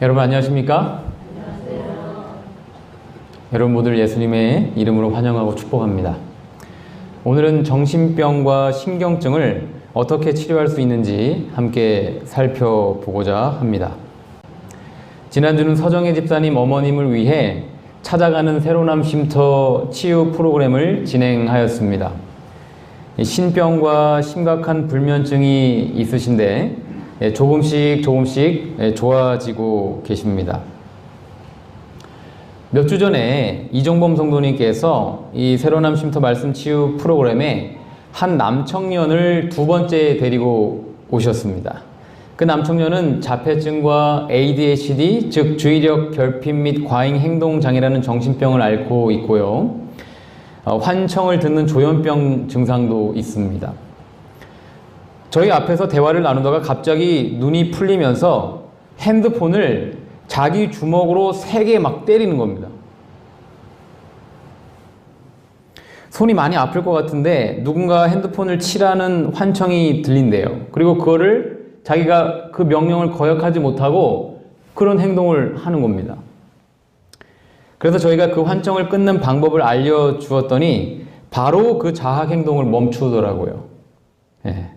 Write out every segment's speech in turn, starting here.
여러분 안녕하십니까? 여러분 모두를 예수님의 이름으로 환영하고 축복합니다. 오늘은 정신병과 신경증을 어떻게 치료할 수 있는지 함께 살펴보고자 합니다. 지난주는 서정혜 집사님 어머님을 위해 찾아가는 새로남 쉼터 치유 프로그램을 진행하였습니다. 신병과 심각한 불면증이 있으신데 조금씩 좋아지고 계십니다. 몇 주 전에 이종범 성도님께서 이 새로남 쉼터 말씀 치유 프로그램에 한 남청년을 두 번째 데리고 오셨습니다. 그 남청년은 자폐증과 ADHD, 즉 주의력 결핍 및 과잉 행동 장애라는 정신병을 앓고 있고요. 환청을 듣는 조현병 증상도 있습니다. 저희 앞에서 대화를 나누다가 갑자기 눈이 풀리면서 핸드폰을 자기 주먹으로 3개 막 때리는 겁니다. 손이 많이 아플 것 같은데 누군가 핸드폰을 치라는 환청이 들린대요. 그리고 그거를 자기가 그 명령을 거역하지 못하고 그런 행동을 하는 겁니다. 그래서 저희가 그 환청을 끊는 방법을 알려주었더니 바로 그 자학 행동을 멈추더라고요.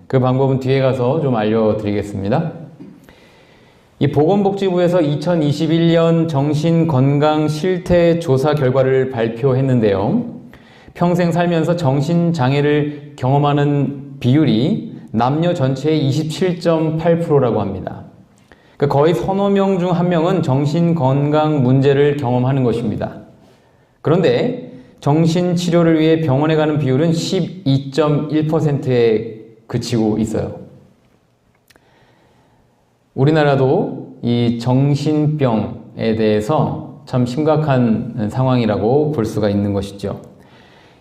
그 방법은 뒤에 가서 좀 알려드리겠습니다. 이 보건복지부에서 2021년 정신건강 실태조사 결과를 발표했는데요. 평생 살면서 정신장애를 경험하는 비율이 남녀 전체의 27.8%라고 합니다. 그러니까 거의 서너 명 중 한 명은 정신건강 문제를 경험하는 것입니다. 그런데 정신치료를 위해 병원에 가는 비율은 12.1%에 그치고 있어요. 우리나라도 이 정신병에 대해서 참 심각한 상황이라고 볼 수가 있는 것이죠.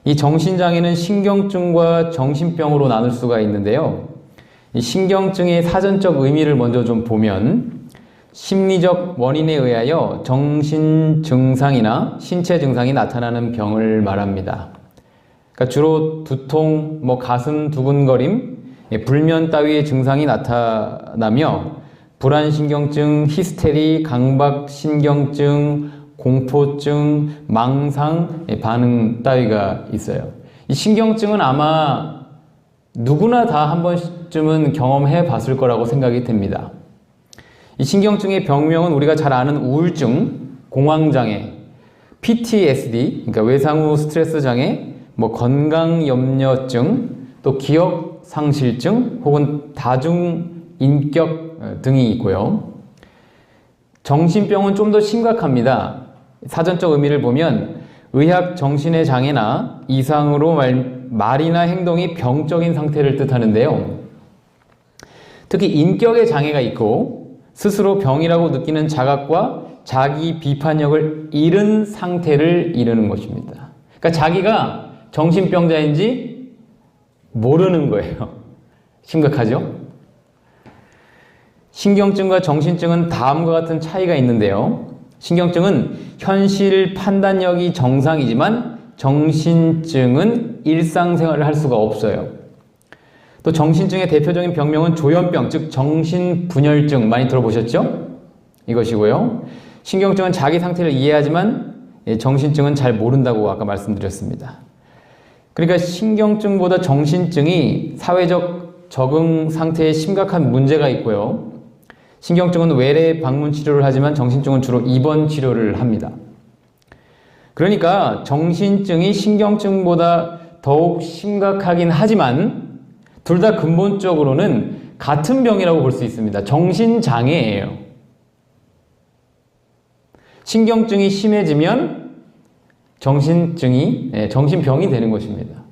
이 정신장애는 신경증과 정신병으로 나눌 수가 있는데요. 이 신경증의 사전적 의미를 먼저 좀 보면 심리적 원인에 의하여 정신 증상이나 신체 증상이 나타나는 병을 말합니다. 그러니까 주로 두통, 가슴 두근거림, 불면 따위의 증상이 나타나며 불안신경증, 히스테리, 강박신경증, 공포증, 망상, 반응 따위가 있어요. 이 신경증은 아마 누구나 다 한 번쯤은 경험해 봤을 거라고 생각이 됩니다. 이 신경증의 병명은 우리가 잘 아는 우울증, 공황장애, PTSD, 그러니까 외상후 스트레스 장애, 건강염려증, 또 기억상실증 혹은 다중인격 등이 있고요. 정신병은 좀 더 심각합니다. 사전적 의미를 보면 의학 정신의 장애나 이상으로 말이나 행동이 병적인 상태를 뜻하는데요. 특히 인격의 장애가 있고 스스로 병이라고 느끼는 자각과 자기 비판력을 잃은 상태를 이르는 것입니다. 그러니까 자기가 정신병자인지 모르는 거예요. 심각하죠? 신경증과 정신증은 다음과 같은 차이가 있는데요. 신경증은 현실 판단력이 정상이지만 정신증은 일상생활을 할 수가 없어요. 또 정신증의 대표적인 병명은 조현병, 즉 정신분열증 많이 들어보셨죠? 이것이고요. 신경증은 자기 상태를 이해하지만 정신증은 잘 모른다고 아까 말씀드렸습니다. 그러니까 신경증보다 정신증이 사회적 적응 상태에 심각한 문제가 있고요. 신경증은 외래 방문 치료를 하지만 정신증은 주로 입원 치료를 합니다. 그러니까 정신증이 신경증보다 더욱 심각하긴 하지만 둘 다 근본적으로는 같은 병이라고 볼 수 있습니다. 정신장애예요. 신경증이 심해지면 정신병이 되는 것입니다.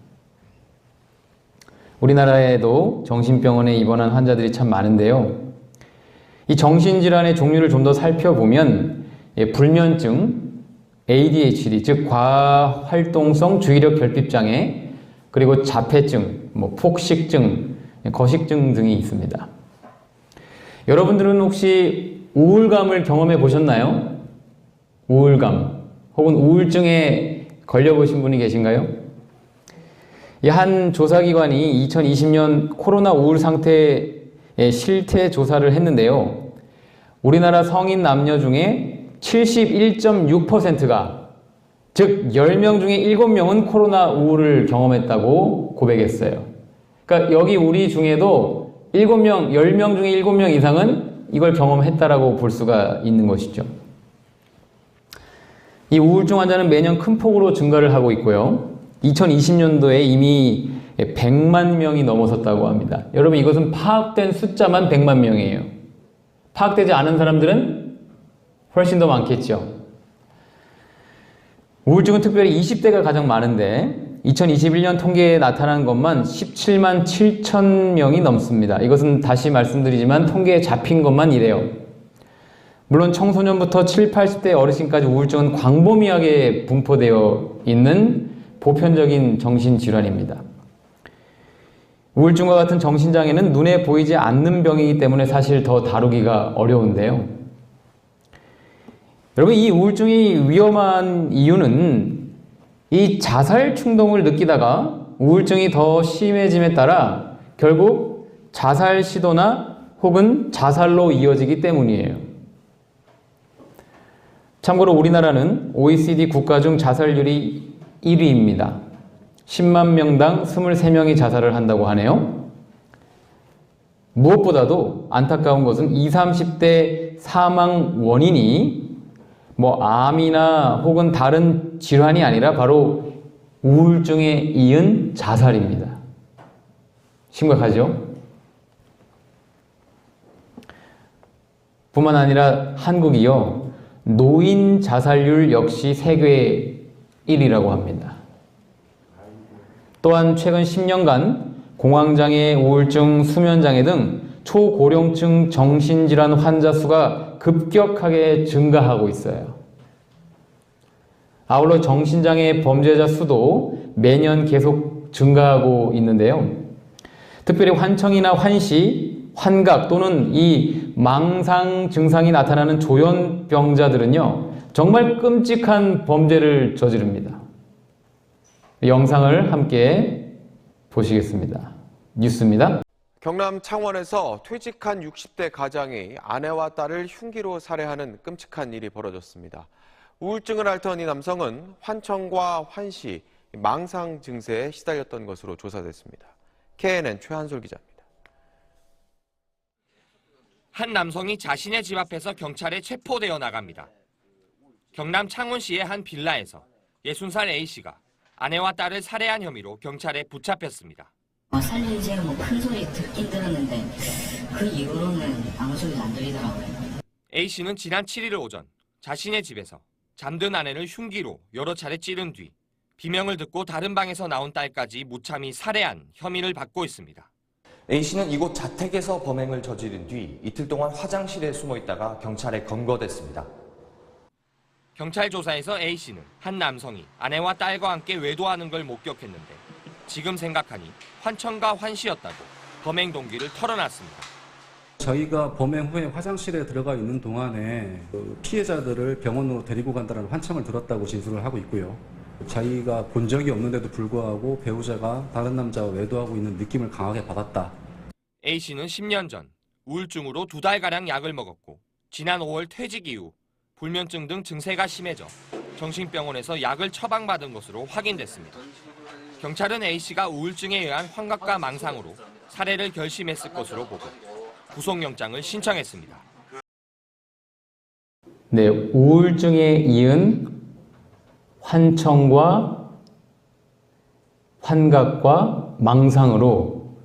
우리나라에도 정신병원에 입원한 환자들이 참 많은데요. 이 정신질환의 종류를 좀 더 살펴보면 불면증, ADHD, 즉 과활동성 주의력 결핍장애, 그리고 자폐증, 폭식증, 거식증 등이 있습니다. 여러분들은 혹시 우울감을 경험해 보셨나요? 우울감 혹은 우울증에 걸려보신 분이 계신가요? 한 조사기관이 2020년 코로나 우울 상태의 실태 조사를 했는데요. 우리나라 성인 남녀 중에 71.6%가, 즉 10명 중에 7명은 코로나 우울을 경험했다고 고백했어요. 그러니까 여기 우리 중에도 7명, 10명 중에 7명 이상은 이걸 경험했다라고 볼 수가 있는 것이죠. 이 우울증 환자는 매년 큰 폭으로 증가를 하고 있고요. 2020년도에 이미 100만 명이 넘어섰다고 합니다. 여러분, 이것은 파악된 숫자만 100만 명이에요. 파악되지 않은 사람들은 훨씬 더 많겠죠. 우울증은 특별히 20대가 가장 많은데 2021년 통계에 나타난 것만 17만 7천 명이 넘습니다. 이것은 다시 말씀드리지만 통계에 잡힌 것만 이래요. 물론 청소년부터 7, 80대 어르신까지 우울증은 광범위하게 분포되어 있는 보편적인 정신질환입니다. 우울증과 같은 정신장애는 눈에 보이지 않는 병이기 때문에 사실 더 다루기가 어려운데요. 여러분, 이 우울증이 위험한 이유는 이 자살 충동을 느끼다가 우울증이 더 심해짐에 따라 결국 자살 시도나 혹은 자살로 이어지기 때문이에요. 참고로 우리나라는 OECD 국가 중 자살률이 1위입니다. 10만 명당 23명이 자살을 한다고 하네요. 무엇보다도 안타까운 것은 20, 30대 사망 원인이 암이나 혹은 다른 질환이 아니라 바로 우울증에 이은 자살입니다. 심각하죠? 뿐만 아니라 한국이요, 노인 자살률 역시 세계 1위라고 합니다. 또한 최근 10년간 공황장애, 우울증, 수면장애 등 초고령층 정신질환 환자 수가 급격하게 증가하고 있어요. 아울러 정신장애 범죄자 수도 매년 계속 증가하고 있는데요. 특별히 환청이나 환시, 환각 또는 이 망상 증상이 나타나는 조현병자들은요, 정말 끔찍한 범죄를 저지릅니다. 영상을 함께 보시겠습니다. 뉴스입니다. 경남 창원에서 퇴직한 60대 가장이 아내와 딸을 흉기로 살해하는 끔찍한 일이 벌어졌습니다. 우울증을 앓던 이 남성은 환청과 환시, 망상 증세에 시달렸던 것으로 조사됐습니다. KNN 최한솔 기자입니다. 한 남성이 자신의 집 앞에서 경찰에 체포되어 나갑니다. 경남 창원시의 한 빌라에서 60살 A씨가 아내와 딸을 살해한 혐의로 경찰에 붙잡혔습니다. 살리지 큰 소리 듣긴 들었는데 그 이후로는 아무 소리도 안 들리더라고요. A씨는 지난 7일 오전 자신의 집에서 잠든 아내를 흉기로 여러 차례 찌른 뒤 비명을 듣고 다른 방에서 나온 딸까지 무참히 살해한 혐의를 받고 있습니다. A씨는 이곳 자택에서 범행을 저지른 뒤 이틀 동안 화장실에 숨어 있다가 경찰에 검거됐습니다. 경찰 조사에서 A씨는 한 남성이 아내와 딸과 함께 외도하는 걸 목격했는데 지금 생각하니 환청과 환시였다고 범행 동기를 털어놨습니다. 저희가 범행 후에 화장실에 들어가 있는 동안에 피해자들을 병원으로 데리고 간다는 환청을 들었다고 진술을 하고 있고요. 자기가 본 적이 없는데도 불구하고 배우자가 다른 남자와 외도하고 있는 느낌을 강하게 받았다. A씨는 10년 전 우울증으로 2달가량 약을 먹었고 지난 5월 퇴직 이후 불면증 등 증세가 심해져 정신병원에서 약을 처방받은 것으로 확인됐습니다. 경찰은 A씨가 우울증에 의한 환각과 망상으로 살해를 결심했을 것으로 보고 구속영장을 신청했습니다. 네, 우울증에 이은 환청과 환각과 망상으로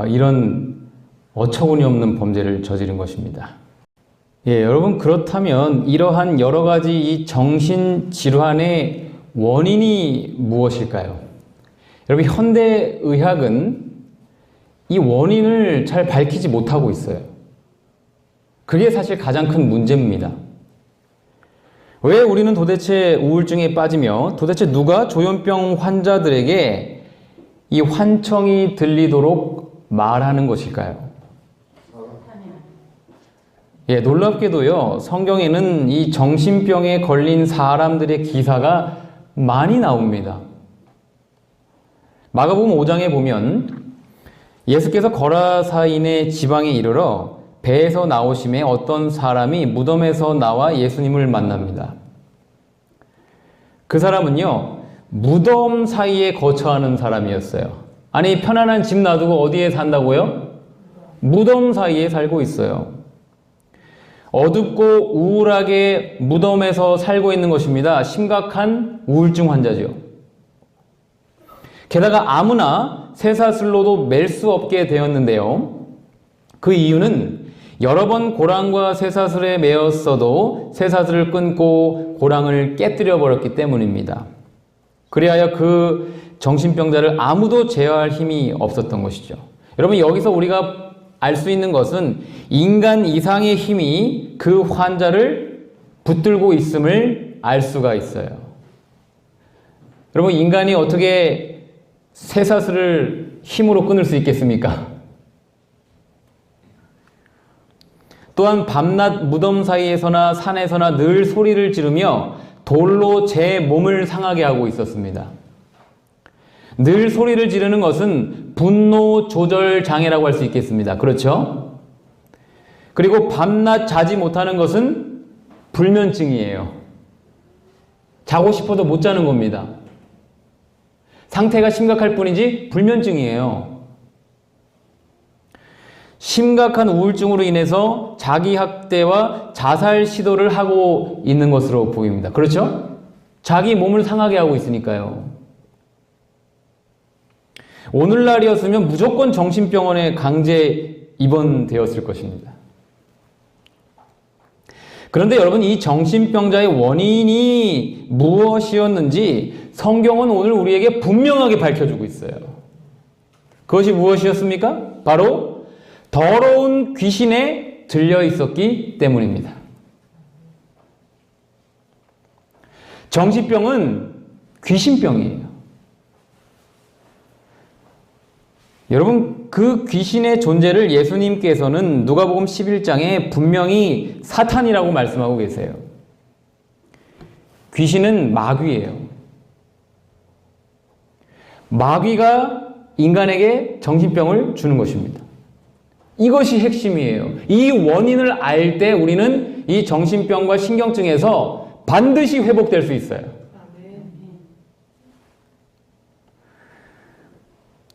이런 어처구니 없는 범죄를 저지른 것입니다. 예, 여러분, 그렇다면 이러한 여러 가지 이 정신질환의 원인이 무엇일까요? 여러분, 현대의학은 이 원인을 잘 밝히지 못하고 있어요. 그게 사실 가장 큰 문제입니다. 왜 우리는 도대체 우울증에 빠지며 도대체 누가 조현병 환자들에게 이 환청이 들리도록 말하는 것일까요? 예, 놀랍게도요, 성경에는 이 정신병에 걸린 사람들의 기사가 많이 나옵니다. 마가복음 5장에 보면 예수께서 거라사인의 지방에 이르러 배에서 나오심에 어떤 사람이 무덤에서 나와 예수님을 만납니다. 그 사람은요, 무덤 사이에 거처하는 사람이었어요. 아니, 편안한 집 놔두고 어디에 산다고요? 무덤 사이에 살고 있어요. 어둡고 우울하게 무덤에서 살고 있는 것입니다. 심각한 우울증 환자죠. 게다가 아무나 쇠사슬로도 맬 수 없게 되었는데요. 그 이유는 여러 번 고랑과 쇠사슬에 매었어도 쇠사슬을 끊고 고랑을 깨뜨려 버렸기 때문입니다. 그리하여 그 정신병자를 아무도 제어할 힘이 없었던 것이죠. 여러분, 여기서 우리가 알 수 있는 것은 인간 이상의 힘이 그 환자를 붙들고 있음을 알 수가 있어요. 여러분, 인간이 어떻게 쇠사슬을 힘으로 끊을 수 있겠습니까? 또한 밤낮 무덤 사이에서나 산에서나 늘 소리를 지르며 돌로 제 몸을 상하게 하고 있었습니다. 늘 소리를 지르는 것은 분노 조절 장애라고 할 수 있겠습니다. 그렇죠? 그리고 밤낮 자지 못하는 것은 불면증이에요. 자고 싶어도 못 자는 겁니다. 상태가 심각할 뿐이지 불면증이에요. 심각한 우울증으로 인해서 자기학대와 자살 시도를 하고 있는 것으로 보입니다. 그렇죠? 자기 몸을 상하게 하고 있으니까요. 오늘날이었으면 무조건 정신병원에 강제 입원되었을 것입니다. 그런데 여러분, 이 정신병자의 원인이 무엇이었는지 성경은 오늘 우리에게 분명하게 밝혀주고 있어요. 그것이 무엇이었습니까? 바로 더러운 귀신에 들려 있었기 때문입니다. 정신병은 귀신병이에요. 여러분, 그 귀신의 존재를 예수님께서는 누가복음 11장에 분명히 사탄이라고 말씀하고 계세요. 귀신은 마귀예요. 마귀가 인간에게 정신병을 주는 것입니다. 이것이 핵심이에요. 이 원인을 알 때 우리는 이 정신병과 신경증에서 반드시 회복될 수 있어요.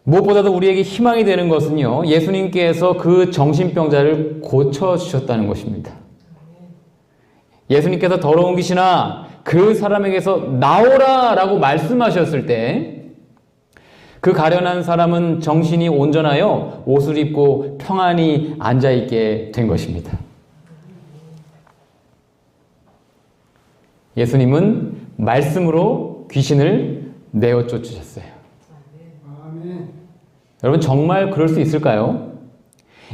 무엇보다도 우리에게 희망이 되는 것은요, 예수님께서 그 정신병자를 고쳐주셨다는 것입니다. 예수님께서 더러운 귀신아, 그 사람에게서 나오라 라고 말씀하셨을 때 그 가련한 사람은 정신이 온전하여 옷을 입고 평안히 앉아있게 된 것입니다. 예수님은 말씀으로 귀신을 내어 쫓으셨어요. 여러분, 정말 그럴 수 있을까요?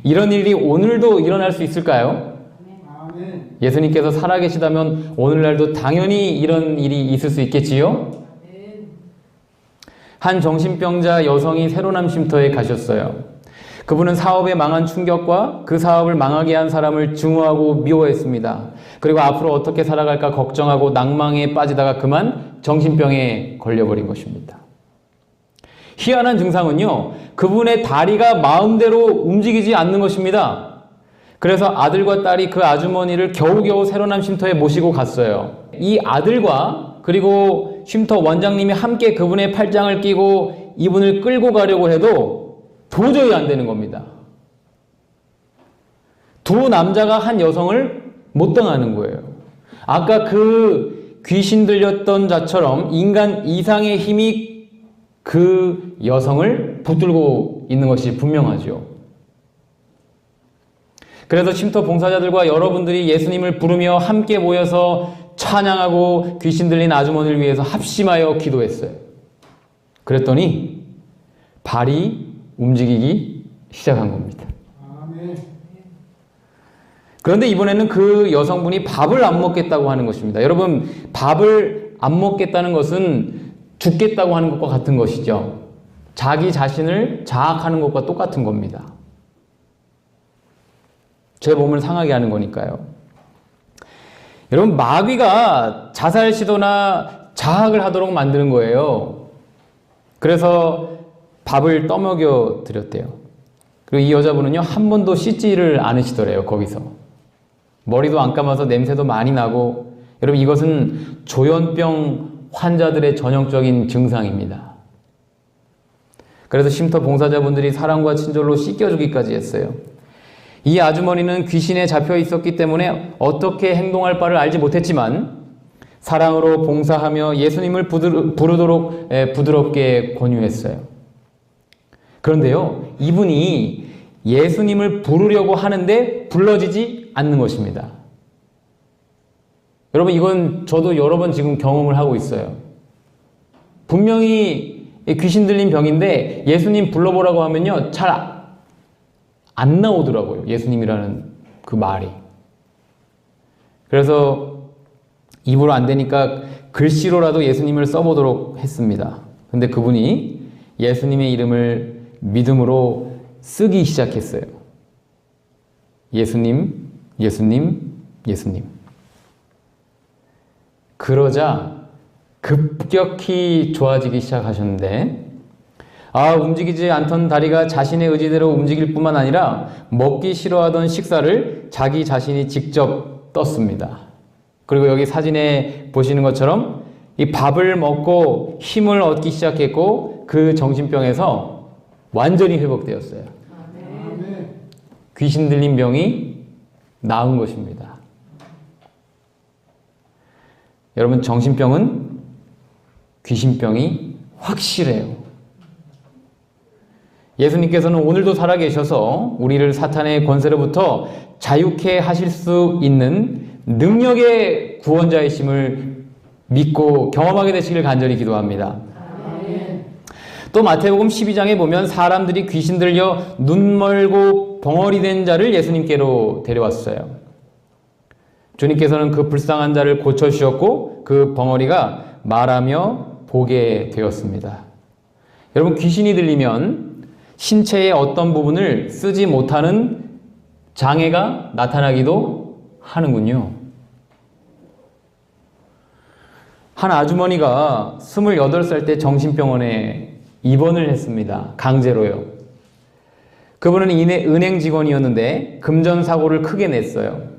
이런 일이 오늘도 일어날 수 있을까요? 예수님께서 살아계시다면 오늘날도 당연히 이런 일이 있을 수 있겠지요? 한 정신병자 여성이 새로남 쉼터에 가셨어요. 그분은 사업에 망한 충격과 그 사업을 망하게 한 사람을 증오하고 미워했습니다. 그리고 앞으로 어떻게 살아갈까 걱정하고 낭망에 빠지다가 그만 정신병에 걸려버린 것입니다. 희한한 증상은요, 그분의 다리가 마음대로 움직이지 않는 것입니다. 그래서 아들과 딸이 그 아주머니를 겨우겨우 새로남 쉼터에 모시고 갔어요. 이 아들과 그리고 쉼터 원장님이 함께 그분의 팔짱을 끼고 이분을 끌고 가려고 해도 도저히 안 되는 겁니다. 두 남자가 한 여성을 못 당하는 거예요. 아까 그 귀신 들렸던 자처럼 인간 이상의 힘이 그 여성을 붙들고 있는 것이 분명하죠. 그래서 쉼터 봉사자들과 여러분들이 예수님을 부르며 함께 모여서 찬양하고 귀신 들린 아주머니를 위해서 합심하여 기도했어요. 그랬더니 발이 움직이기 시작한 겁니다. 그런데 이번에는 그 여성분이 밥을 안 먹겠다고 하는 것입니다. 여러분, 밥을 안 먹겠다는 것은 죽겠다고 하는 것과 같은 것이죠. 자기 자신을 자학하는 것과 똑같은 겁니다. 제 몸을 상하게 하는 거니까요. 여러분, 마귀가 자살 시도나 자학을 하도록 만드는 거예요. 그래서 밥을 떠먹여 드렸대요. 그리고 이 여자분은요, 한 번도 씻지를 않으시더래요, 거기서. 머리도 안 감아서 냄새도 많이 나고, 여러분, 이것은 조현병 환자들의 전형적인 증상입니다. 그래서 쉼터 봉사자분들이 사랑과 친절로 씻겨주기까지 했어요. 이 아주머니는 귀신에 잡혀 있었기 때문에 어떻게 행동할 바를 알지 못했지만 사랑으로 봉사하며 예수님을 부르도록 부드럽게 권유했어요. 그런데요, 이분이 예수님을 부르려고 하는데 불러지지 않는 것입니다. 여러분, 이건 저도 여러 번 지금 경험을 하고 있어요. 분명히 귀신 들린 병인데 예수님 불러보라고 하면요, 잘 안 나오더라고요. 예수님이라는 그 말이. 그래서 입으로 안 되니까 글씨로라도 예수님을 써보도록 했습니다. 근데 그분이 예수님의 이름을 믿음으로 쓰기 시작했어요. 예수님, 예수님, 예수님. 그러자 급격히 좋아지기 시작하셨는데, 움직이지 않던 다리가 자신의 의지대로 움직일 뿐만 아니라 먹기 싫어하던 식사를 자기 자신이 직접 떴습니다. 그리고 여기 사진에 보시는 것처럼 이 밥을 먹고 힘을 얻기 시작했고 그 정신병에서 완전히 회복되었어요. 귀신 들린 병이 나은 것입니다. 여러분, 정신병은 귀신병이 확실해요. 예수님께서는 오늘도 살아계셔서 우리를 사탄의 권세로부터 자유케 하실 수 있는 능력의 구원자이심을 믿고 경험하게 되시길 간절히 기도합니다. 또 마태복음 12장에 보면 사람들이 귀신 들려 눈 멀고 벙어리 된 자를 예수님께로 데려왔어요. 주님께서는 그 불쌍한 자를 고쳐주셨고 그 벙어리가 말하며 보게 되었습니다. 여러분, 귀신이 들리면 신체의 어떤 부분을 쓰지 못하는 장애가 나타나기도 하는군요. 한 아주머니가 28살 때 정신병원에 입원을 했습니다. 강제로요. 그분은 은행 직원이었는데 금전사고를 크게 냈어요.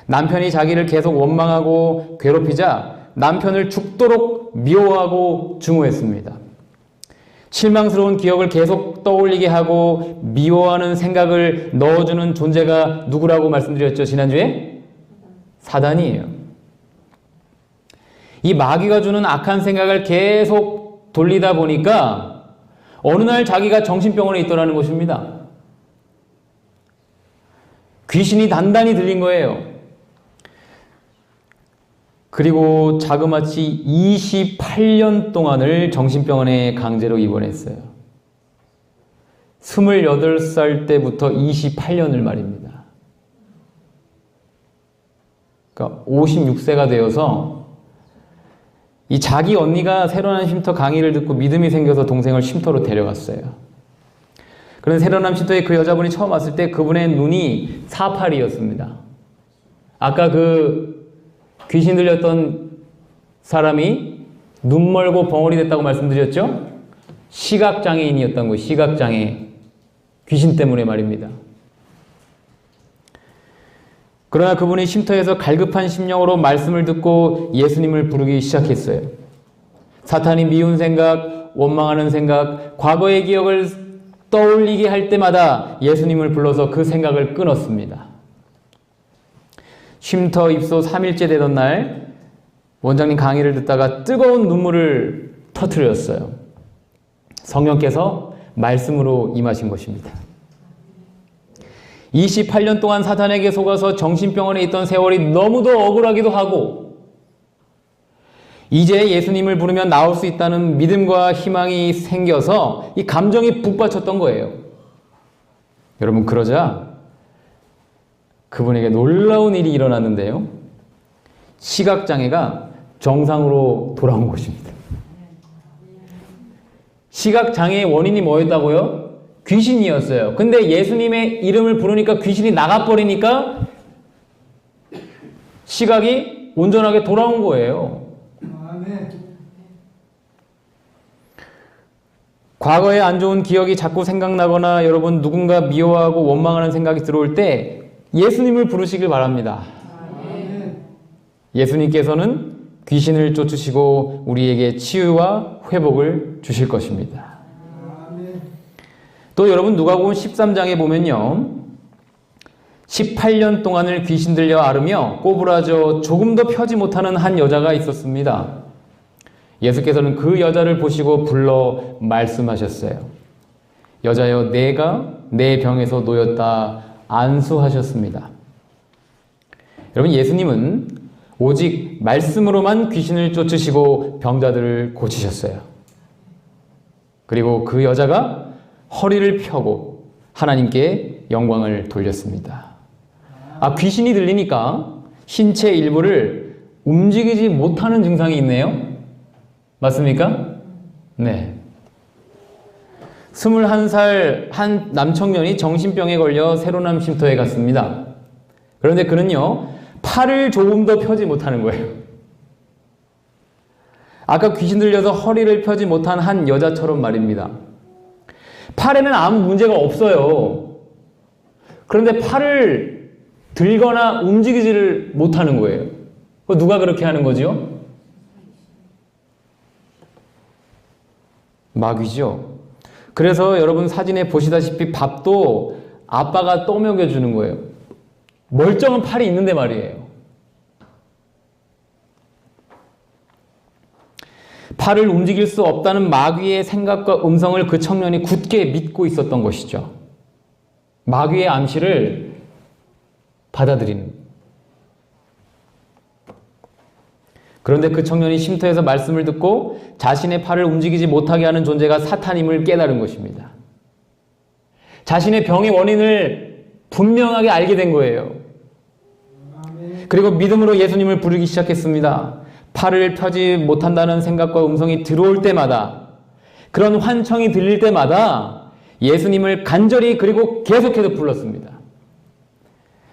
남편이 자기를 계속 원망하고 괴롭히자 남편을 죽도록 미워하고 증오했습니다. 실망스러운 기억을 계속 떠올리게 하고 미워하는 생각을 넣어주는 존재가 누구라고 말씀드렸죠, 지난주에? 사단이에요. 이 마귀가 주는 악한 생각을 계속 돌리다 보니까 어느 날 자기가 정신병원에 있더라는 것입니다. 귀신이 단단히 들린 거예요. 그리고 자그마치 28년 동안을 정신병원에 강제로 입원했어요. 28살 때부터 28년을 말입니다. 그러니까 56세가 되어서 이 자기 언니가 새로운 쉼터 강의를 듣고 믿음이 생겨서 동생을 쉼터로 데려갔어요. 그런데 새로운 쉼터에 그 여자분이 처음 왔을 때 그분의 눈이 사파리였습니다. 아까 그 귀신 들렸던 사람이 눈 멀고 벙어리 됐다고 말씀드렸죠? 시각장애인이었던 거예요. 시각장애. 귀신 때문에 말입니다. 그러나 그분이 쉼터에서 갈급한 심령으로 말씀을 듣고 예수님을 부르기 시작했어요. 사탄이 미운 생각, 원망하는 생각, 과거의 기억을 떠올리게 할 때마다 예수님을 불러서 그 생각을 끊었습니다. 쉼터 입소 3일째 되던 날 원장님 강의를 듣다가 뜨거운 눈물을 터뜨렸어요. 성령께서 말씀으로 임하신 것입니다. 28년 동안 사탄에게 속아서 정신병원에 있던 세월이 너무도 억울하기도 하고 이제 예수님을 부르면 나올 수 있다는 믿음과 희망이 생겨서 이 감정이 북받쳤던 거예요. 여러분, 그러자 그분에게 놀라운 일이 일어났는데요. 시각장애가 정상으로 돌아온 것입니다. 시각장애의 원인이 뭐였다고요? 귀신이었어요. 근데 예수님의 이름을 부르니까 귀신이 나가버리니까 시각이 온전하게 돌아온 거예요. 과거의 안 좋은 기억이 자꾸 생각나거나 여러분 누군가 미워하고 원망하는 생각이 들어올 때 예수님을 부르시길 바랍니다. 예수님께서는 귀신을 쫓으시고 우리에게 치유와 회복을 주실 것입니다. 또 여러분 누가복음 13장에 보면요. 18년 동안을 귀신 들려 앓으며 꼬부라져 조금도 펴지 못하는 한 여자가 있었습니다. 예수께서는 그 여자를 보시고 불러 말씀하셨어요. 여자여, 내가 내 병에서 놓였다 안수하셨습니다. 여러분, 예수님은 오직 말씀으로만 귀신을 쫓으시고 병자들을 고치셨어요. 그리고 그 여자가 허리를 펴고 하나님께 영광을 돌렸습니다. 귀신이 들리니까 신체 일부를 움직이지 못하는 증상이 있네요. 맞습니까? 네. 21살 한 남청년이 정신병에 걸려 새로남 쉼터에 갔습니다. 그런데 그는요, 팔을 조금 더 펴지 못하는 거예요. 아까 귀신 들려서 허리를 펴지 못한 한 여자처럼 말입니다. 팔에는 아무 문제가 없어요. 그런데 팔을 들거나 움직이지를 못하는 거예요. 누가 그렇게 하는 거죠? 마귀죠. 그래서 여러분 사진에 보시다시피 밥도 아빠가 떠먹여 주는 거예요. 멀쩡한 팔이 있는데 말이에요. 팔을 움직일 수 없다는 마귀의 생각과 음성을 그 청년이 굳게 믿고 있었던 것이죠. 마귀의 암시를 받아들이는. 그런데 그 청년이 쉼터에서 말씀을 듣고 자신의 팔을 움직이지 못하게 하는 존재가 사탄임을 깨달은 것입니다. 자신의 병의 원인을 분명하게 알게 된 거예요. 그리고 믿음으로 예수님을 부르기 시작했습니다. 팔을 펴지 못한다는 생각과 음성이 들어올 때마다, 그런 환청이 들릴 때마다 예수님을 간절히 그리고 계속해서 불렀습니다.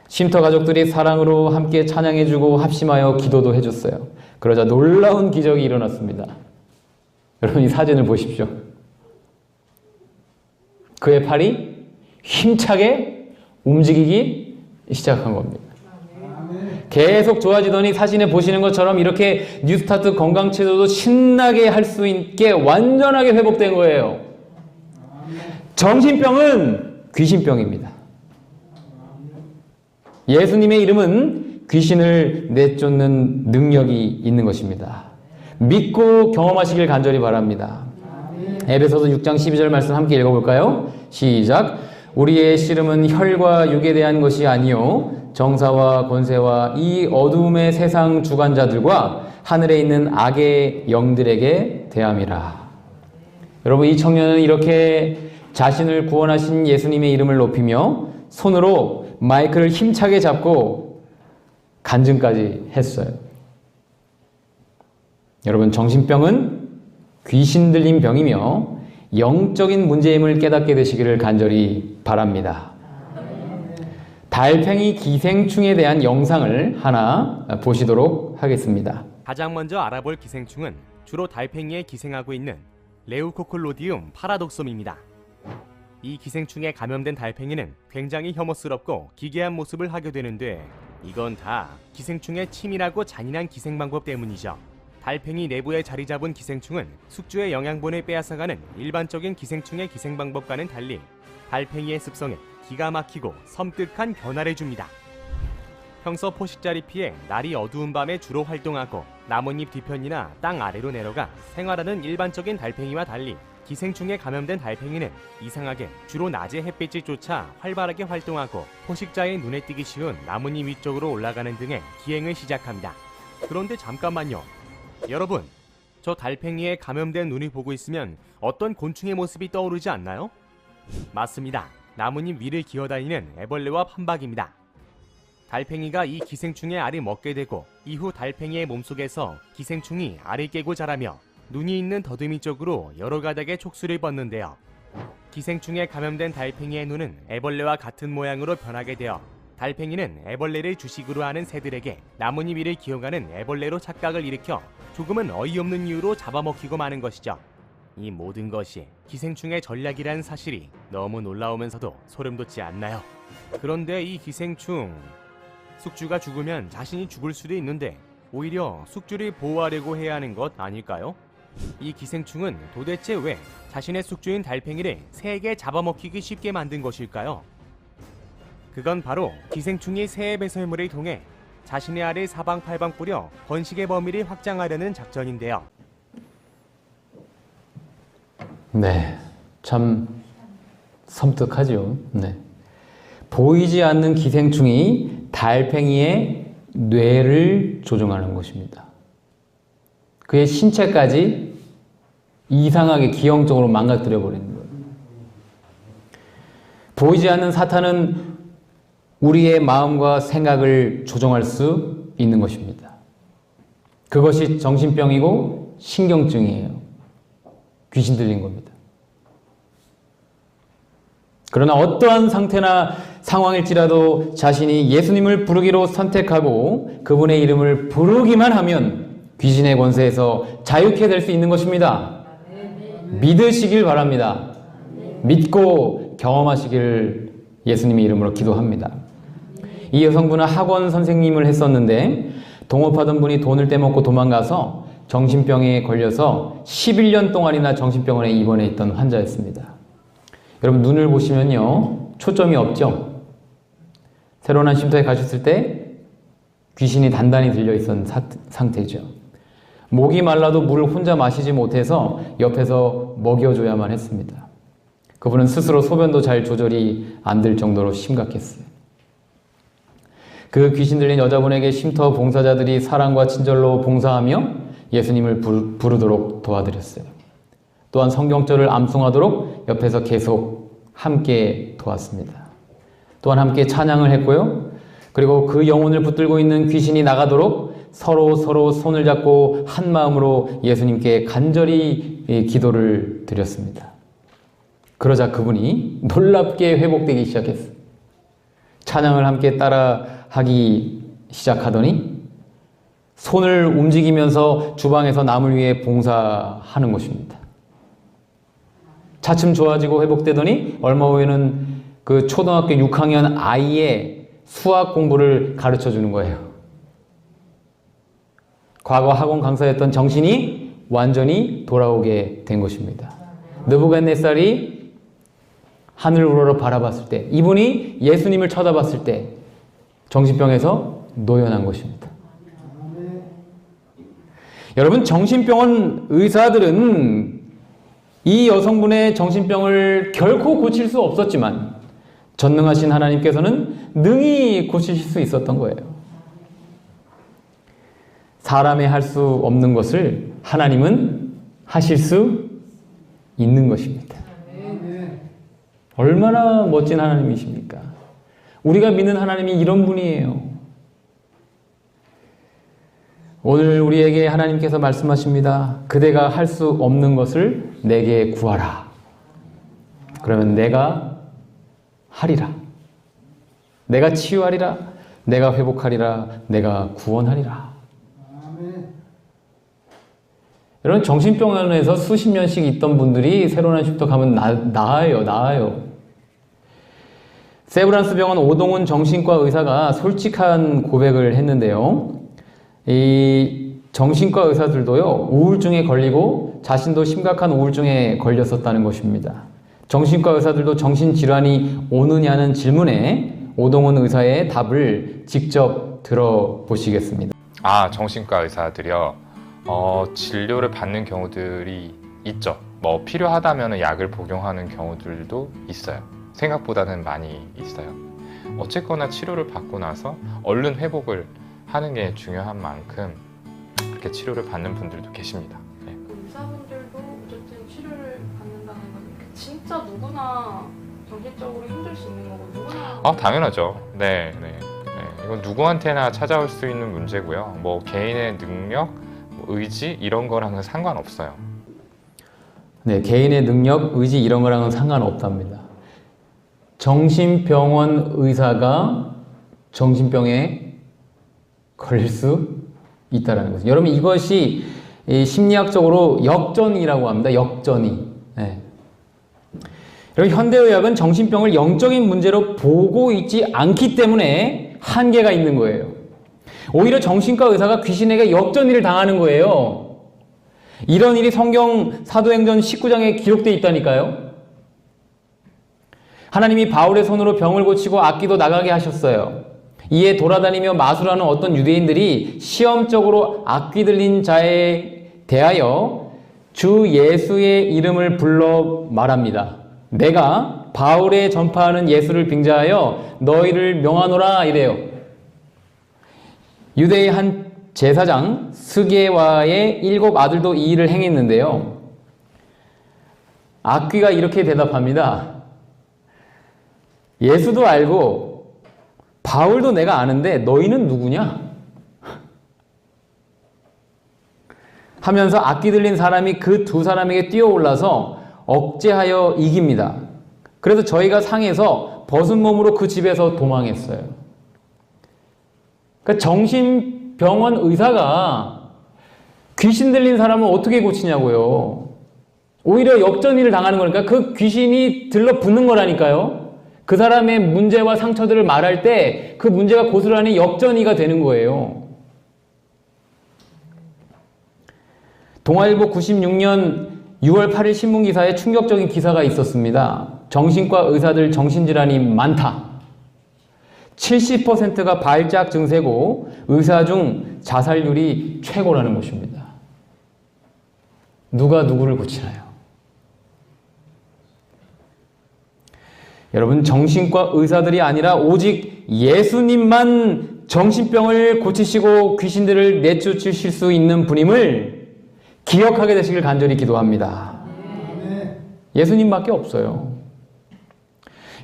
쉼터 가족들이 사랑으로 함께 찬양해주고 합심하여 기도도 해줬어요. 그러자 놀라운 기적이 일어났습니다. 여러분 이 사진을 보십시오. 그의 팔이 힘차게 움직이기 시작한 겁니다. 계속 좋아지더니 사진에 보시는 것처럼 이렇게 뉴스타트 건강체조도 신나게 할 수 있게 완전하게 회복된 거예요. 정신병은 귀신병입니다. 예수님의 이름은 귀신을 내쫓는 능력이 있는 것입니다. 믿고 경험하시길 간절히 바랍니다. 에베소서 6장 12절 말씀 함께 읽어볼까요? 시작. 우리의 씨름은 혈과 육에 대한 것이 아니요 정사와 권세와 이 어두움의 세상 주관자들과 하늘에 있는 악의 영들에게 대함이라. 여러분 이 청년은 이렇게 자신을 구원하신 예수님의 이름을 높이며 손으로 마이크를 힘차게 잡고 간증까지 했어요. 여러분 정신병은 귀신 들린 병이며 영적인 문제임을 깨닫게 되시기를 간절히 바랍니다. 달팽이 기생충에 대한 영상을 하나 보시도록 하겠습니다. 가장 먼저 알아볼 기생충은 주로 달팽이에 기생하고 있는 레우코클로디움 파라독솜입니다. 이 기생충에 감염된 달팽이는 굉장히 혐오스럽고 기괴한 모습을 하게 되는데 이건 다 기생충의 치밀하고 잔인한 기생 방법 때문이죠. 달팽이 내부에 자리 잡은 기생충은 숙주의 영양분을 빼앗아가는 일반적인 기생충의 기생 방법과는 달리 달팽이의 습성에 기가 막히고 섬뜩한 변화를 줍니다. 평소 포식자를 피해 날이 어두운 밤에 주로 활동하고 나뭇잎 뒤편이나 땅 아래로 내려가 생활하는 일반적인 달팽이와 달리 기생충에 감염된 달팽이는 이상하게 주로 낮에 햇빛을 쫓아 활발하게 활동하고 포식자의 눈에 띄기 쉬운 나뭇잎 위쪽으로 올라가는 등의 기행을 시작합니다. 그런데 잠깐만요. 여러분, 저 달팽이에 감염된 눈을 보고 있으면 어떤 곤충의 모습이 떠오르지 않나요? 맞습니다. 나뭇잎 위를 기어다니는 애벌레와 판박입니다. 달팽이가 이 기생충의 알을 먹게 되고 이후 달팽이의 몸속에서 기생충이 알을 깨고 자라며 눈이 있는 더듬이 쪽으로 여러 가닥의 촉수를 뻗는데요. 기생충에 감염된 달팽이의 눈은 애벌레와 같은 모양으로 변하게 되어 달팽이는 애벌레를 주식으로 하는 새들에게 나뭇잎 위를 기어가는 애벌레로 착각을 일으켜 조금은 어이없는 이유로 잡아먹히고 마는 것이죠. 이 모든 것이 기생충의 전략이란 사실이 너무 놀라우면서도 소름 돋지 않나요? 그런데 이 기생충, 숙주가 죽으면 자신이 죽을 수도 있는데 오히려 숙주를 보호하려고 해야 하는 것 아닐까요? 이 기생충은 도대체 왜 자신의 숙주인 달팽이를 새에게 잡아먹히기 쉽게 만든 것일까요? 그건 바로 기생충이 새의 배설물을 통해 자신의 알을 사방팔방 뿌려 번식의 범위를 확장하려는 작전인데요. 네, 참 섬뜩하죠. 네. 보이지 않는 기생충이 달팽이의 뇌를 조종하는 것입니다. 그의 신체까지 이상하게 기형적으로 망가뜨려 버리는 거예요. 보이지 않는 사탄은 우리의 마음과 생각을 조종할 수 있는 것입니다. 그것이 정신병이고 신경증이에요. 귀신 들린 겁니다. 그러나 어떠한 상태나 상황일지라도 자신이 예수님을 부르기로 선택하고 그분의 이름을 부르기만 하면 귀신의 권세에서 자유케 될 수 있는 것입니다. 믿으시길 바랍니다. 믿고 경험하시길 예수님의 이름으로 기도합니다. 이 여성분은 학원 선생님을 했었는데 동업하던 분이 돈을 떼먹고 도망가서 정신병에 걸려서 11년 동안이나 정신병원에 입원해 있던 환자였습니다. 여러분 눈을 보시면요 초점이 없죠? 새로운 한 쉼터에 가셨을 때 귀신이 단단히 들려있던 상태죠. 목이 말라도 물을 혼자 마시지 못해서 옆에서 먹여줘야만 했습니다. 그분은 스스로 소변도 잘 조절이 안 될 정도로 심각했어요. 그 귀신 들린 여자분에게 쉼터 봉사자들이 사랑과 친절로 봉사하며 예수님을 부르도록 도와드렸어요. 또한 성경절을 암송하도록 옆에서 계속 함께 도왔습니다. 또한 함께 찬양을 했고요. 그리고 그 영혼을 붙들고 있는 귀신이 나가도록 서로 손을 잡고 한 마음으로 예수님께 간절히 기도를 드렸습니다. 그러자 그분이 놀랍게 회복되기 시작했어요. 찬양을 함께 따라하기 시작하더니 손을 움직이면서 주방에서 남을 위해 봉사하는 것입니다. 차츰 좋아지고 회복되더니 얼마 후에는 그 초등학교 6학년 아이의 수학 공부를 가르쳐 주는 거예요. 과거 학원 강사였던 정신이 완전히 돌아오게 된 것입니다. 느부갓네살이 하늘 우러러 바라봤을 때, 이분이 예수님을 쳐다봤을 때 정신병에서 노연한 것입니다. 여러분, 정신병원 의사들은 이 여성분의 정신병을 결코 고칠 수 없었지만 전능하신 하나님께서는 능히 고치실 수 있었던 거예요. 사람이 할 수 없는 것을 하나님은 하실 수 있는 것입니다. 얼마나 멋진 하나님이십니까? 우리가 믿는 하나님이 이런 분이에요. 오늘 우리에게 하나님께서 말씀하십니다. 그대가 할 수 없는 것을 내게 구하라. 그러면 내가 하리라. 내가 치유하리라. 내가 회복하리라. 내가 구원하리라. 여러분, 정신병원에서 수십 년씩 있던 분들이 새로운 한 쉼터 가면 나아요. 세브란스 병원 오동훈 정신과 의사가 솔직한 고백을 했는데요. 이 정신과 의사들도요, 우울증에 걸리고 자신도 심각한 우울증에 걸렸었다는 것입니다. 정신과 의사들도 정신질환이 오느냐는 질문에 오동훈 의사의 답을 직접 들어보시겠습니다. 정신과 의사들이요. 진료를 받는 경우들이 있죠. 뭐 필요하다면 약을 복용하는 경우들도 있어요. 생각보다는 많이 있어요. 어쨌거나 치료를 받고 나서 얼른 회복을 하는 게 중요한 만큼 그렇게 치료를 받는 분들도 계십니다. 네. 의사분들도 어쨌든 치료를 받는다는 건 진짜 누구나 정신적으로 힘들 수 있는 거고 누구나 당연하죠. 네. 이건 누구한테나 찾아올 수 있는 문제고요. 뭐 개인의 능력, 의지 이런 거랑은 상관없어요. 네, 개인의 능력, 의지 이런 거랑은 상관없답니다. 정신병원 의사가 정신병에 걸릴 수 있다는 거죠. 여러분, 이것이 이 심리학적으로 역전이라고 합니다. 역전이. 네. 여러분, 현대의학은 정신병을 영적인 문제로 보고 있지 않기 때문에 한계가 있는 거예요. 오히려 정신과 의사가 귀신에게 역전일을 당하는 거예요. 이런 일이 성경 사도행전 19장에 기록되어 있다니까요. 하나님이 바울의 손으로 병을 고치고 악기도 나가게 하셨어요. 이에 돌아다니며 마술하는 어떤 유대인들이 시험적으로 악귀 들린 자에 대하여 주 예수의 이름을 불러 말합니다. 내가 바울의 전파하는 예수를 빙자하여 너희를 명하노라 이래요. 유대의 한 제사장 스게와의 7 아들도 이 일을 행했는데요. 악귀가 이렇게 대답합니다. 예수도 알고 바울도 내가 아는데 너희는 누구냐? 하면서 악귀 들린 사람이 그 두 사람에게 뛰어올라서 억제하여 이깁니다. 그래서 저희가 상해서 벗은 몸으로 그 집에서 도망했어요. 그러니까 정신병원 의사가 귀신 들린 사람을 어떻게 고치냐고요. 오히려 역전일을 당하는 거니까 그 귀신이 들러붙는 거라니까요. 그 사람의 문제와 상처들을 말할 때 그 문제가 고스란히 역전이가 되는 거예요. 동아일보 96년 6월 8일 신문기사에 충격적인 기사가 있었습니다. 정신과 의사들 정신질환이 많다. 70%가 발작 증세고 의사 중 자살률이 최고라는 것입니다. 누가 누구를 고치나요? 여러분, 정신과 의사들이 아니라 오직 예수님만 정신병을 고치시고 귀신들을 내쫓으실 수 있는 분임을 기억하게 되시길 간절히 기도합니다. 예수님밖에 없어요.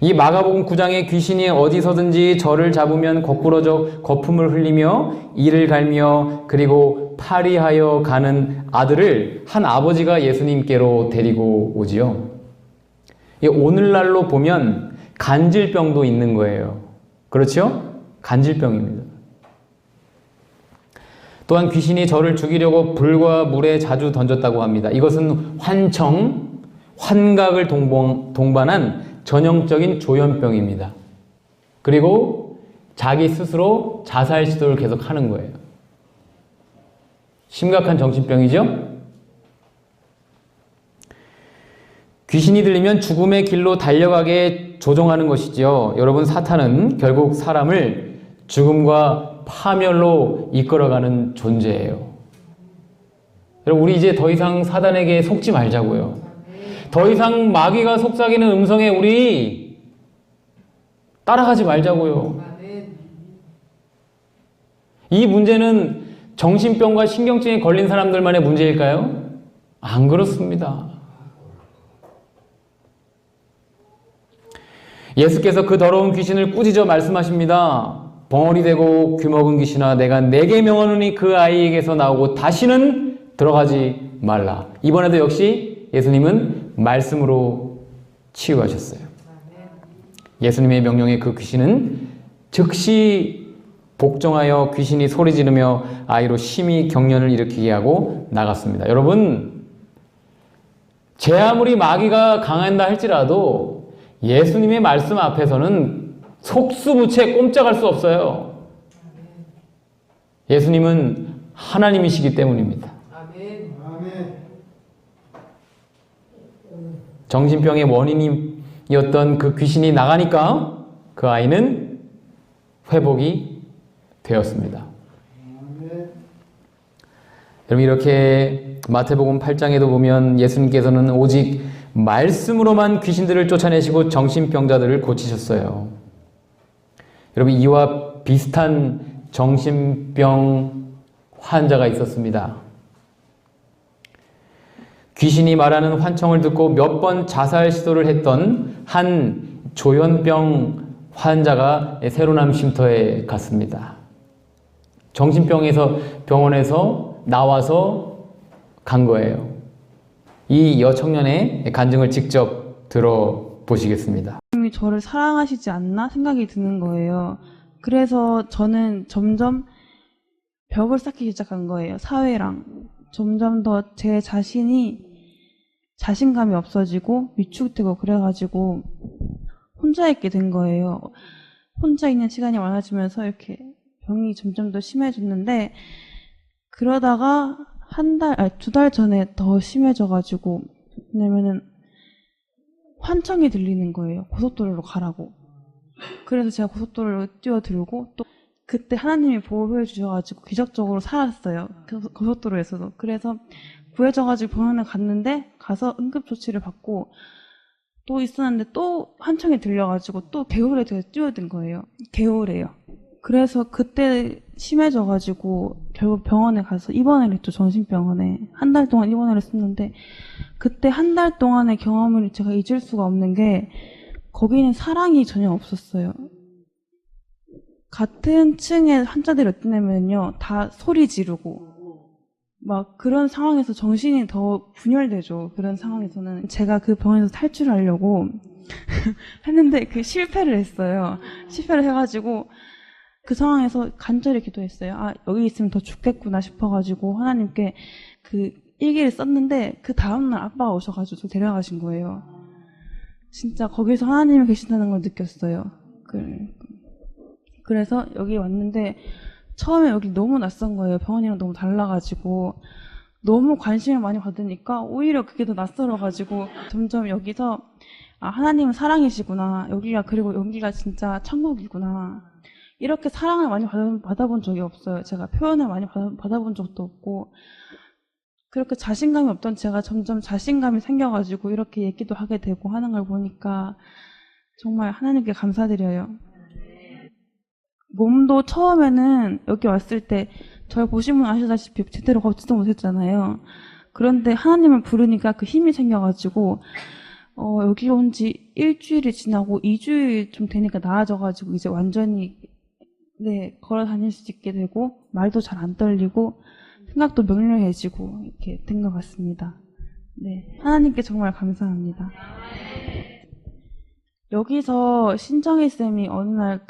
이 마가복음 9장에 귀신이 어디서든지 저를 잡으면 거꾸러져 거품을 흘리며 이를 갈며 그리고 파리하여 가는 아들을 한 아버지가 예수님께로 데리고 오지요. 오늘날로 보면 간질병도 있는 거예요. 그렇죠? 간질병입니다. 또한 귀신이 저를 죽이려고 불과 물에 자주 던졌다고 합니다. 이것은 환각을 동반한 전형적인 조현병입니다. 그리고 자기 스스로 자살 시도를 계속 하는 거예요. 심각한 정신병이죠? 귀신이 들리면 죽음의 길로 달려가게 조종하는 것이지요. 여러분, 사탄은 결국 사람을 죽음과 파멸로 이끌어가는 존재예요. 여러분, 우리 이제 더 이상 사단에게 속지 말자고요. 더 이상 마귀가 속삭이는 음성에 우리 따라가지 말자고요. 이 문제는 정신병과 신경증에 걸린 사람들만의 문제일까요? 안 그렇습니다. 예수께서 그 더러운 귀신을 꾸짖어 말씀하십니다. 벙어리 되고 귀먹은 귀신아, 내가 내게 명하노니 그 아이에게서 나오고 다시는 들어가지 말라. 이번에도 역시 예수님은 말씀으로 치유하셨어요. 예수님의 명령에 그 귀신은 즉시 복종하여 귀신이 소리 지르며 아이로 심히 경련을 일으키게 하고 나갔습니다. 여러분, 제 아무리 마귀가 강한다 할지라도 예수님의 말씀 앞에서는 속수무책 꼼짝할 수 없어요. 예수님은 하나님이시기 때문입니다. 정신병의 원인이었던 그 귀신이 나가니까 그 아이는 회복이 되었습니다. 여러분, 이렇게 마태복음 8장에도 보면 예수님께서는 오직 말씀으로만 귀신들을 쫓아내시고 정신병자들을 고치셨어요. 여러분, 이와 비슷한 정신병 환자가 있었습니다. 귀신이 말하는 환청을 듣고 몇 번 자살 시도를 했던 한 조현병 환자가 새로남 쉼터에 갔습니다. 병원에서 나와서 간 거예요. 이 여청년의 간증을 직접 들어보시겠습니다. 하나님이 저를 사랑하시지 않나 생각이 드는 거예요. 그래서 저는 점점 벽을 쌓기 시작한 거예요. 사회랑. 점점 더 제 자신이 자신감이 없어지고 위축되고 그래가지고 혼자 있게 된 거예요. 혼자 있는 시간이 많아지면서 이렇게 병이 점점 더 심해졌는데 그러다가 두 달 전에 더 심해져가지고 왜냐면은 환청이 들리는 거예요. 고속도로로 가라고. 그래서 제가 고속도로로 뛰어들고 또 그때 하나님이 보호해 주셔가지고 기적적으로 살았어요. 고속도로에서도. 그래서 구해져가지고 병원에 갔는데 가서 응급조치를 받고 또 있었는데 또 환청이 들려가지고 또 개울에 제가 뛰어든 거예요. 개울에요. 그래서 그때 심해져가지고 결국 병원에 가서 입원을 했죠. 정신병원에. 한 달 동안 입원을 했었는데 그때 한 달 동안의 경험을 제가 잊을 수가 없는 게 거기는 사랑이 전혀 없었어요. 같은 층의 환자들이 어떠냐면요. 다 소리 지르고 막 그런 상황에서 정신이 더 분열되죠. 그런 상황에서는 제가 그 병원에서 탈출하려고 했는데 그 실패를 했어요. 실패를 해가지고 그 상황에서 간절히 기도했어요. 아, 여기 있으면 더 죽겠구나 싶어가지고 하나님께 그 일기를 썼는데 그 다음날 아빠가 오셔가지고 저 데려가신 거예요. 진짜 거기서 하나님이 계신다는 걸 느꼈어요. 그래서 여기 왔는데 처음에 여기 너무 낯선 거예요. 병원이랑 너무 달라가지고 너무 관심을 많이 받으니까 오히려 그게 더 낯설어가지고 점점 여기서 아, 하나님은 사랑이시구나. 그리고 여기가 진짜 천국이구나. 이렇게 사랑을 많이 받아본 적이 없어요. 제가 표현을 많이 받아본 적도 없고 그렇게 자신감이 없던 제가 점점 자신감이 생겨가지고 이렇게 얘기도 하게 되고 하는 걸 보니까 정말 하나님께 감사드려요. 몸도 처음에는 여기 왔을 때 저를 보시면 아시다시피 제대로 걷지도 못했잖아요. 그런데 하나님을 부르니까 그 힘이 생겨가지고 여기 온 지 일주일이 지나고 2주일 좀 되니까 나아져가지고 이제 완전히 걸어 다닐 수 있게 되고 말도 잘 안 떨리고 생각도 명료해지고 이렇게 된 것 같습니다. 네, 하나님께 정말 감사합니다. 여기서 신정희 쌤이 어느 날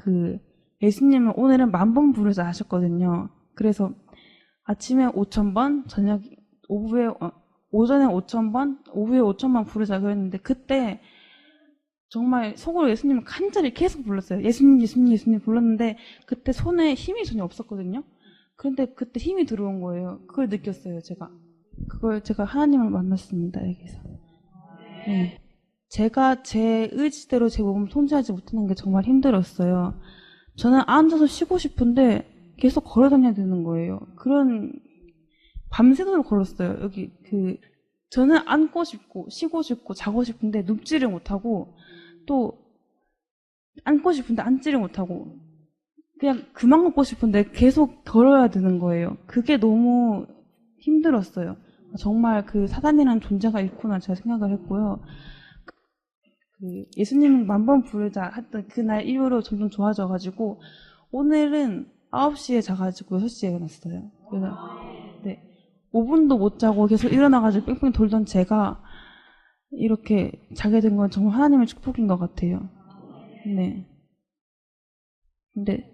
예수님을 오늘은 10,000번 부르자 하셨거든요. 그래서 아침에 5,000번, 오전에 5,000번, 오후에 5,000번 부르자 그랬는데 그때 정말 속으로 예수님을 간절히 계속 불렀어요. 예수님, 예수님, 예수님 불렀는데 그때 손에 힘이 전혀 없었거든요. 그런데 그때 힘이 들어온 거예요. 그걸 느꼈어요, 제가. 그걸 제가 하나님을 만났습니다, 여기서. 네. 제가 제 의지대로 제 몸을 통제하지 못하는 게 정말 힘들었어요. 저는 앉아서 쉬고 싶은데 계속 걸어 다녀야 되는 거예요. 밤새도록 걸었어요. 저는 앉고 싶고, 쉬고 싶고, 자고 싶은데 눕지를 못하고, 또, 앉고 싶은데 앉지를 못하고, 그냥 그만 걷고 싶은데 계속 걸어야 되는 거예요. 그게 너무 힘들었어요. 정말 사단이라는 존재가 있구나 제가 생각을 했고요. 예수님 10,000번 부르자 했던 그날 이후로 점점 좋아져가지고, 오늘은 9시에 자가지고 6시에 일어났어요. 그래서, 네. 5분도 못 자고 계속 일어나가지고 뺑뺑 돌던 제가 이렇게 자게 된 건 정말 하나님의 축복인 것 같아요. 네. 근데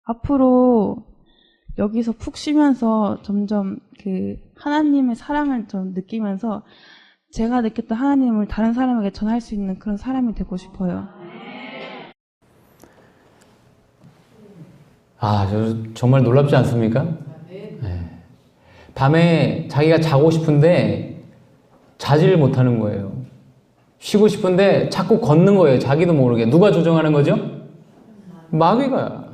앞으로 여기서 푹 쉬면서 점점 하나님의 사랑을 좀 느끼면서 제가 느꼈던 하나님을 다른 사람에게 전할 수 있는 그런 사람이 되고 싶어요. 아, 정말 놀랍지 않습니까? 네. 밤에 자기가 자고 싶은데 자지를 못하는 거예요. 쉬고 싶은데 자꾸 걷는 거예요. 자기도 모르게. 누가 조정하는 거죠? 마귀가.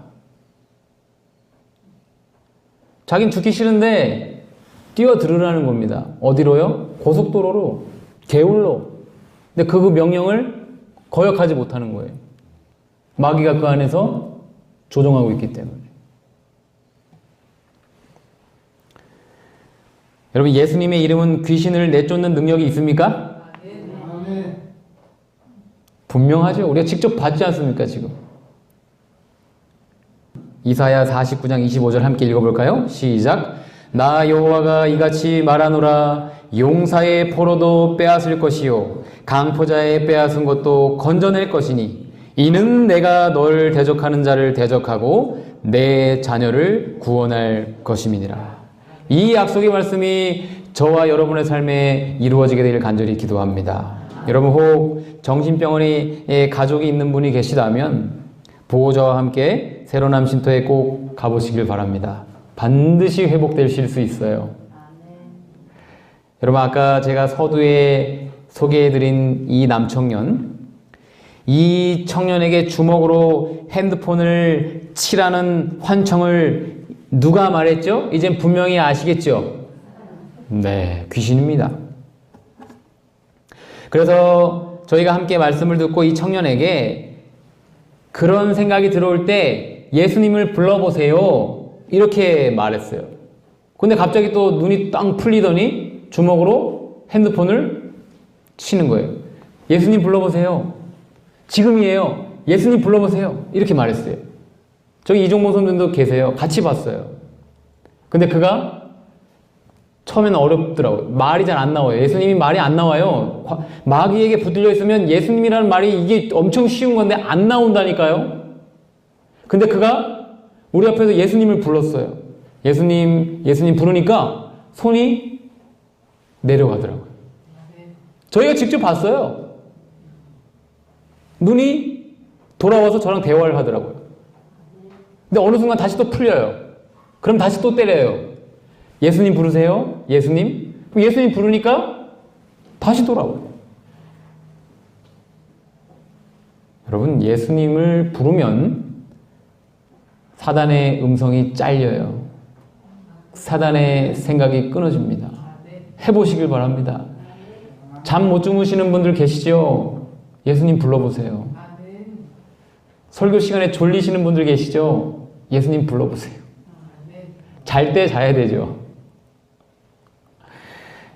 자긴 죽기 싫은데 뛰어들으라는 겁니다. 어디로요? 고속도로로, 개울로. 근데 그 명령을 거역하지 못하는 거예요. 마귀가 그 안에서 조종하고 있기 때문에. 여러분, 예수님의 이름은 귀신을 내쫓는 능력이 있습니까? 분명하죠. 우리가 직접 봤지 않습니까, 지금? 이사야 49장 25절 함께 읽어볼까요? 시작. 나 여호와가 이같이 말하노라. 용사의 포로도 빼앗을 것이요 강포자의 빼앗은 것도 건져낼 것이니 이는 내가 널 대적하는 자를 대적하고 내 자녀를 구원할 것임이니라. 이 약속의 말씀이 저와 여러분의 삶에 이루어지게 되길 간절히 기도합니다. 여러분 혹 정신병원에 가족이 있는 분이 계시다면 보호자와 함께 새로남 쉼터에 꼭 가보시길 바랍니다. 반드시 회복되실 수 있어요. 여러분 아까 제가 서두에 소개해드린 이 남청년, 이 청년에게 주먹으로 핸드폰을 치라는 환청을 누가 말했죠? 이젠 분명히 아시겠죠? 네, 귀신입니다. 그래서 저희가 함께 말씀을 듣고 이 청년에게 그런 생각이 들어올 때 예수님을 불러보세요. 이렇게 말했어요. 근데 갑자기 또 눈이 땅 풀리더니 주먹으로 핸드폰을 치는 거예요. 예수님 불러보세요. 지금이에요. 예수님 불러보세요. 이렇게 말했어요. 저기 이종범 선생님도 계세요. 같이 봤어요. 근데 그가 처음에는 어렵더라고요. 말이 잘 안 나와요. 예수님이 말이 안 나와요. 마귀에게 붙들려 있으면 예수님이라는 말이 이게 엄청 쉬운 건데 안 나온다니까요. 근데 그가 우리 앞에서 예수님을 불렀어요. 예수님 부르니까 손이 내려가더라고요. 저희가 직접 봤어요. 눈이 돌아와서 저랑 대화를 하더라고요. 근데 어느 순간 다시 또 풀려요. 그럼 다시 또 때려요. 예수님 부르세요. 예수님. 예수님 부르니까 다시 돌아와요. 여러분 예수님을 부르면 사단의 음성이 잘려요. 사단의 생각이 끊어집니다. 해보시길 바랍니다. 잠 못 주무시는 분들 계시죠? 예수님 불러보세요. 설교 시간에 졸리시는 분들 계시죠? 예수님 불러보세요. 잘 때 자야 되죠.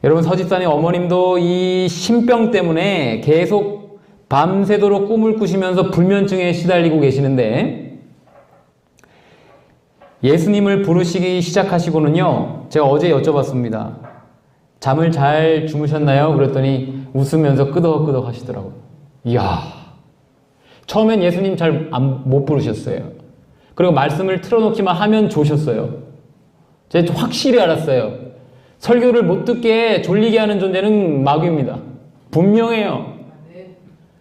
여러분 서집사님 어머님도 이 신병 때문에 계속 밤새도록 꿈을 꾸시면서 불면증에 시달리고 계시는데 예수님을 부르시기 시작하시고는요, 제가 어제 여쭤봤습니다. 잠을 잘 주무셨나요? 그랬더니 웃으면서 끄덕끄덕 하시더라고요. 이야, 처음엔 예수님 잘 못 부르셨어요. 그리고 말씀을 틀어놓기만 하면 조셨어요. 제가 확실히 알았어요. 설교를 못 듣게 졸리게 하는 존재는 마귀입니다. 분명해요.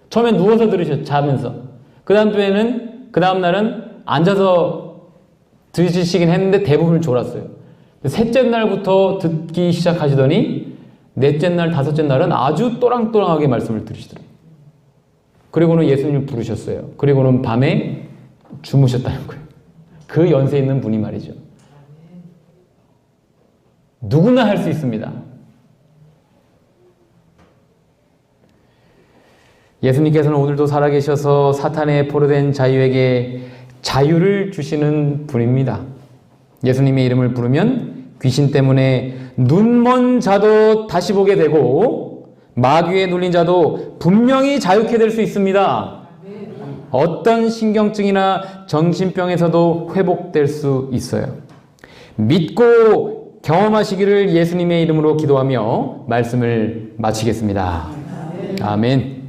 처음엔 누워서 들으셨죠. 자면서. 그 다음 날은 앉아서 들으시긴 했는데 대부분 졸았어요. 셋째 날부터 듣기 시작하시더니 넷째 날, 다섯째 날은 아주 또랑또랑하게 말씀을 들으시더라고요. 그리고는 예수님을 부르셨어요. 그리고는 밤에 주무셨다는 거예요. 그 연세 있는 분이 말이죠. 누구나 할 수 있습니다. 예수님께서는 오늘도 살아계셔서 사탄의 포로된 자유에게 자유를 주시는 분입니다. 예수님의 이름을 부르면 귀신 때문에 눈먼 자도 다시 보게 되고 마귀에 눌린 자도 분명히 자유케 될 수 있습니다. 어떤 신경증이나 정신병에서도 회복될 수 있어요. 믿고 경험하시기를 예수님의 이름으로 기도하며 말씀을 마치겠습니다. 아멘.